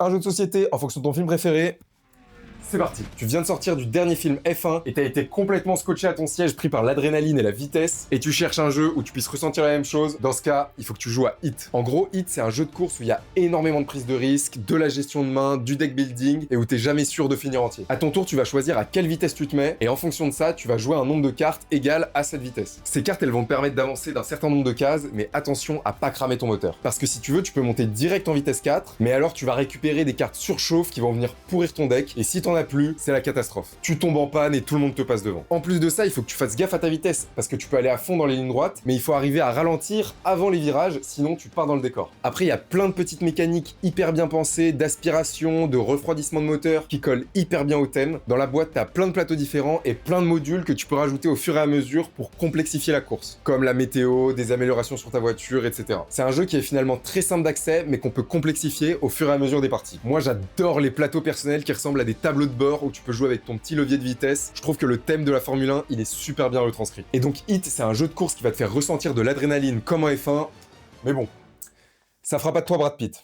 Un jeu de société en fonction de ton film préféré. C'est parti. Tu viens de sortir du dernier film F1 et t'as été complètement scotché à ton siège pris par l'adrénaline et la vitesse et tu cherches un jeu où tu puisses ressentir la même chose. Dans ce cas, il faut que tu joues à Hit. En gros, Hit, c'est un jeu de course où il y a énormément de prise de risque, de la gestion de main, du deck building et où t'es jamais sûr de finir entier. À ton tour, tu vas choisir à quelle vitesse tu te mets et en fonction de ça, tu vas jouer un nombre de cartes égal à cette vitesse. Ces cartes, elles vont te permettre d'avancer d'un certain nombre de cases, mais attention à pas cramer ton moteur. Parce que si tu veux, tu peux monter direct en vitesse 4, mais alors tu vas récupérer des cartes surchauffe qui vont venir pourrir ton deck et si t'en as plus, c'est la catastrophe. Tu tombes en panne et tout le monde te passe devant. En plus de ça, il faut que tu fasses gaffe à ta vitesse, parce que tu peux aller à fond dans les lignes droites, mais il faut arriver à ralentir avant les virages, sinon tu pars dans le décor. Après, il y a plein de petites mécaniques hyper bien pensées, d'aspiration, de refroidissement de moteur, qui collent hyper bien au thème. Dans la boîte, t'as plein de plateaux différents et plein de modules que tu peux rajouter au fur et à mesure pour complexifier la course, comme la météo, des améliorations sur ta voiture, etc. C'est un jeu qui est finalement très simple d'accès, mais qu'on peut complexifier au fur et à mesure des parties. Moi, j'adore les plateaux personnels qui ressemblent à des tableaux de bord où tu peux jouer avec ton petit levier de vitesse. Je trouve que le thème de la Formule 1, il est super bien retranscrit. Et donc Hit, c'est un jeu de course qui va te faire ressentir de l'adrénaline comme en F1, mais bon, ça fera pas de toi Brad Pitt.